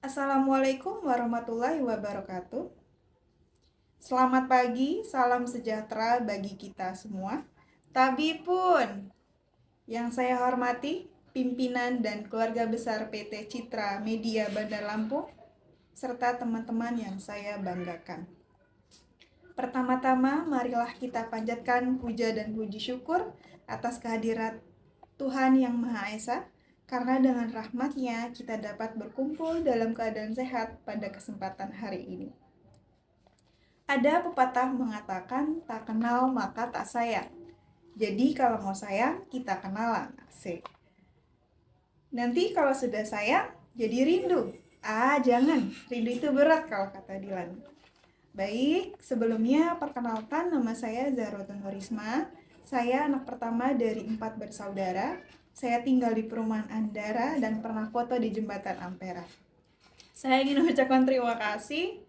Assalamualaikum warahmatullahi wabarakatuh. Selamat pagi, salam sejahtera bagi kita semua. Tabi pun yang saya hormati, pimpinan dan keluarga besar PT Citra Media Bandar Lampung, serta teman-teman yang saya banggakan. Pertama-tama, marilah kita panjatkan puja dan puji syukur atas kehadirat Tuhan Yang Maha Esa, karena dengan rahmat-Nya kita dapat berkumpul dalam keadaan sehat pada kesempatan hari ini. Ada pepatah mengatakan tak kenal maka tak sayang. Jadi kalau mau sayang, kita kenalan. Asik. Nanti kalau sudah sayang, jadi rindu. Jangan. Rindu itu berat kalau kata Dilan. Baik, sebelumnya perkenalkan nama saya Zahrotun Nurisma. Saya anak pertama dari 4 bersaudara. Saya tinggal di perumahan Andara dan pernah foto di Jembatan Ampera. Saya ingin mengucapkan terima kasih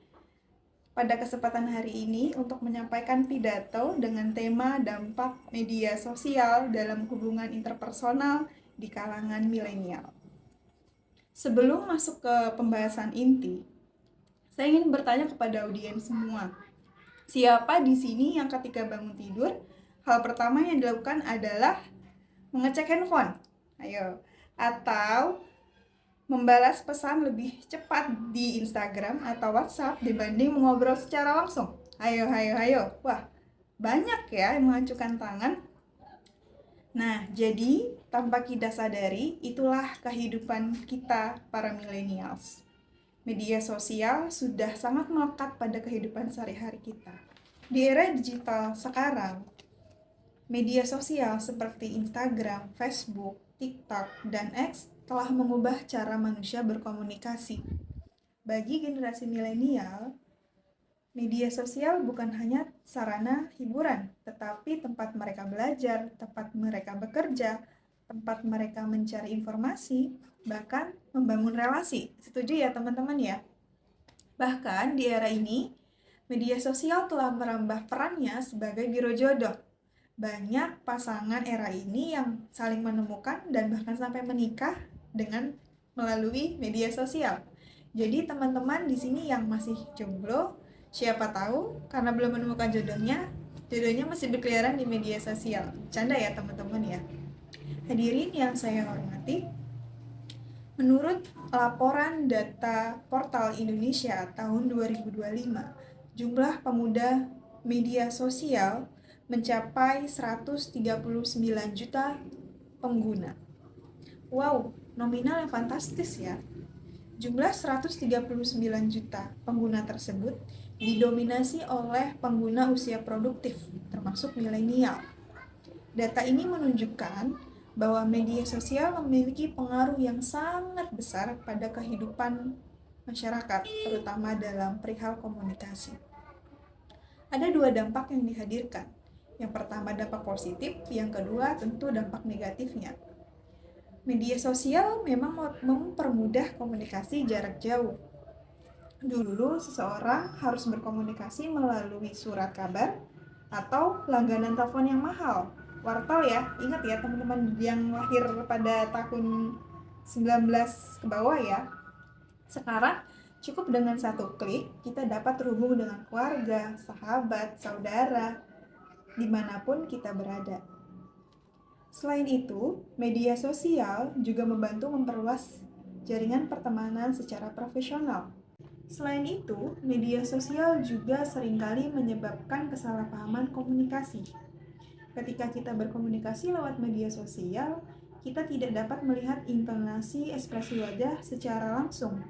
pada kesempatan hari ini untuk menyampaikan pidato dengan tema dampak media sosial dalam hubungan interpersonal di kalangan milenial. Sebelum masuk ke pembahasan inti, saya ingin bertanya kepada audiens semua. Siapa di sini yang ketika bangun tidur, hal pertama yang dilakukan adalah mengecek handphone? Ayo. Atau membalas pesan lebih cepat di Instagram atau WhatsApp dibanding mengobrol secara langsung. Ayo. Wah, banyak ya yang mengacukan tangan. Nah, jadi tanpa kita sadari, itulah kehidupan kita para millennials. Media sosial sudah sangat melekat pada kehidupan sehari-hari kita. Di era digital sekarang, media sosial seperti Instagram, Facebook, TikTok, dan X telah mengubah cara manusia berkomunikasi. Bagi generasi milenial, media sosial bukan hanya sarana hiburan, tetapi tempat mereka belajar, tempat mereka bekerja, tempat mereka mencari informasi, bahkan membangun relasi. Setuju ya teman-teman ya? Bahkan di era ini, media sosial telah merambah perannya sebagai biro jodoh. Banyak pasangan era ini yang saling menemukan dan bahkan sampai menikah dengan melalui media sosial. Jadi teman-teman di sini yang masih jomblo, siapa tahu karena belum menemukan jodohnya masih berkeliaran di media sosial. Canda ya teman-teman ya. Hadirin yang saya hormati, menurut laporan data Portal Indonesia tahun 2025, jumlah pemuda media sosial mencapai 139 juta pengguna. Wow, nominal yang fantastis ya. Jumlah 139 juta pengguna tersebut didominasi oleh pengguna usia produktif, termasuk milenial. Data ini menunjukkan bahwa media sosial memiliki pengaruh yang sangat besar pada kehidupan masyarakat, terutama dalam perihal komunikasi. Ada 2 dampak yang dihadirkan. Yang pertama dampak positif, yang kedua tentu dampak negatifnya. Media sosial memang mempermudah komunikasi jarak jauh. Dulu seseorang harus berkomunikasi melalui surat kabar atau langganan telepon yang mahal. Wartel ya, ingat ya teman-teman yang lahir pada tahun 19 ke bawah ya. Sekarang cukup dengan 1 klik kita dapat terhubung dengan keluarga, sahabat, saudara, dimanapun kita berada. Selain itu, media sosial juga membantu memperluas jaringan pertemanan secara profesional. Selain itu, media sosial juga seringkali menyebabkan kesalahpahaman komunikasi. Ketika kita berkomunikasi lewat media sosial, kita tidak dapat melihat intonasi ekspresi wajah secara langsung.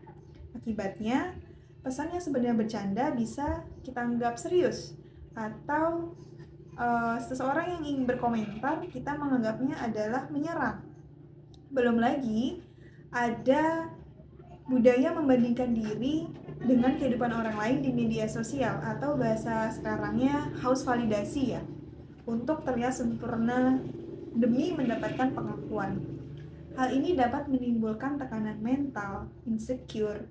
Akibatnya, pesan yang sebenarnya bercanda bisa kita anggap serius, atau seseorang yang ingin berkomentar kita menganggapnya adalah menyerang. Belum lagi ada budaya membandingkan diri dengan kehidupan orang lain di media sosial, atau bahasa sekarangnya haus validasi ya, untuk terlihat sempurna demi mendapatkan pengakuan. Hal ini dapat menimbulkan tekanan mental, insecure,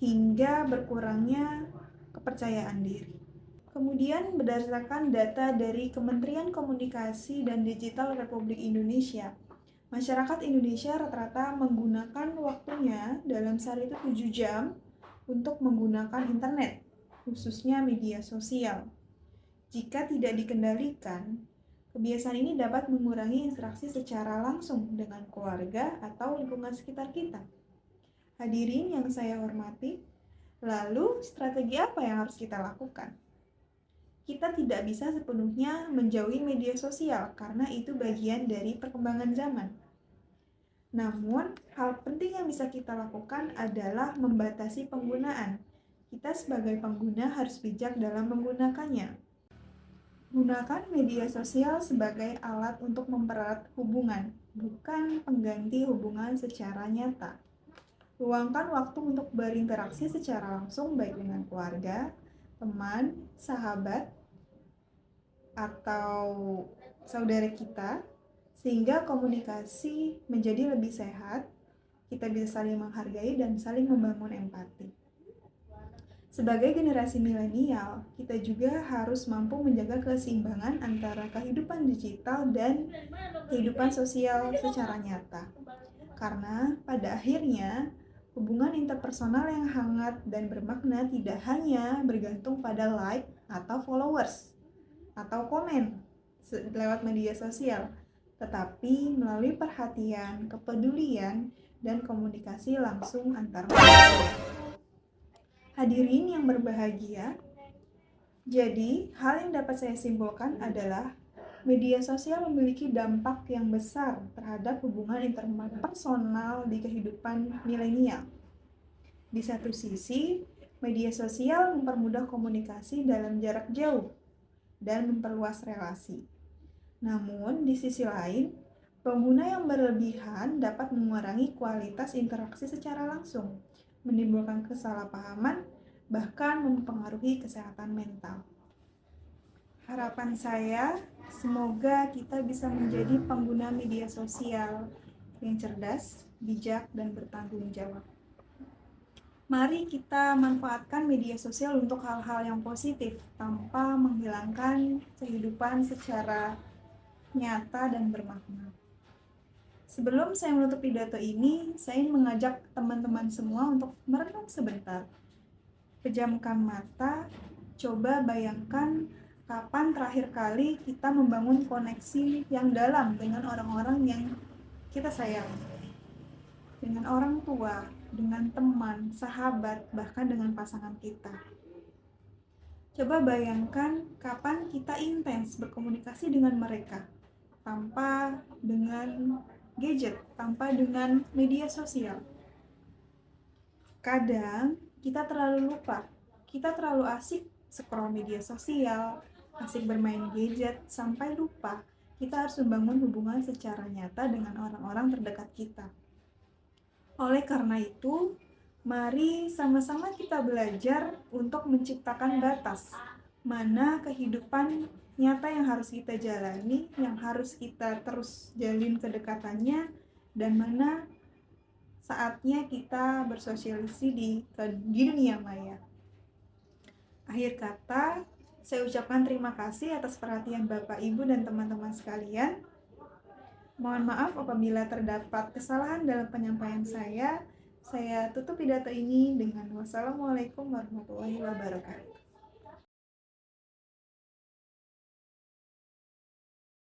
hingga berkurangnya kepercayaan diri. Kemudian berdasarkan data dari Kementerian Komunikasi dan Digital Republik Indonesia Masyarakat Indonesia rata-rata menggunakan waktunya dalam sehari itu 7 jam untuk menggunakan internet, khususnya media sosial. Jika tidak dikendalikan, kebiasaan ini dapat mengurangi interaksi secara langsung dengan keluarga atau lingkungan sekitar kita. Hadirin yang saya hormati, lalu strategi apa yang harus kita lakukan? Kita tidak bisa sepenuhnya menjauhi media sosial karena itu bagian dari perkembangan zaman. Namun, hal penting yang bisa kita lakukan adalah membatasi penggunaan. Kita sebagai pengguna harus bijak dalam menggunakannya. Gunakan media sosial sebagai alat untuk mempererat hubungan, bukan pengganti hubungan secara nyata. Luangkan waktu untuk berinteraksi secara langsung baik dengan keluarga, teman, sahabat, atau saudara kita, sehingga komunikasi menjadi lebih sehat, kita bisa saling menghargai dan saling membangun empati. Sebagai generasi milenial, kita juga harus mampu menjaga keseimbangan antara kehidupan digital dan kehidupan sosial secara nyata. Karena pada akhirnya, hubungan interpersonal yang hangat dan bermakna tidak hanya bergantung pada like atau followers atau komen lewat media sosial, tetapi melalui perhatian, kepedulian, dan komunikasi langsung antar manusia. Hadirin yang berbahagia, jadi hal yang dapat saya simpulkan adalah media sosial memiliki dampak yang besar terhadap hubungan interpersonal di kehidupan milenial. Di satu sisi, media sosial mempermudah komunikasi dalam jarak jauh dan memperluas relasi. Namun, di sisi lain, pengguna yang berlebihan dapat mengurangi kualitas interaksi secara langsung, menimbulkan kesalahpahaman, bahkan mempengaruhi kesehatan mental. Harapan saya, semoga kita bisa menjadi pengguna media sosial yang cerdas, bijak, dan bertanggung jawab. Mari kita manfaatkan media sosial untuk hal-hal yang positif, tanpa menghilangkan kehidupan secara nyata dan bermakna. Sebelum saya menutup pidato ini, saya ingin mengajak teman-teman semua untuk merenung sebentar. Pejamkan mata, coba bayangkan kapan terakhir kali kita membangun koneksi yang dalam dengan orang-orang yang kita sayang. Dengan orang tua, dengan teman, sahabat, bahkan dengan pasangan kita. Coba bayangkan kapan kita intens berkomunikasi dengan mereka, tanpa dengan gadget, tanpa dengan media sosial. Kadang kita terlalu lupa, kita terlalu asik scroll media sosial, asik bermain gadget, sampai lupa kita harus membangun hubungan secara nyata dengan orang-orang terdekat kita. Oleh karena itu, mari sama-sama kita belajar untuk menciptakan batas. Mana kehidupan nyata yang harus kita jalani, yang harus kita terus jalin kedekatannya, dan mana saatnya kita bersosialisasi di dunia maya. Akhir kata, saya ucapkan terima kasih atas perhatian Bapak, Ibu, dan teman-teman sekalian. Mohon maaf apabila terdapat kesalahan dalam penyampaian saya. Saya tutup pidato ini dengan wassalamualaikum warahmatullahi wabarakatuh.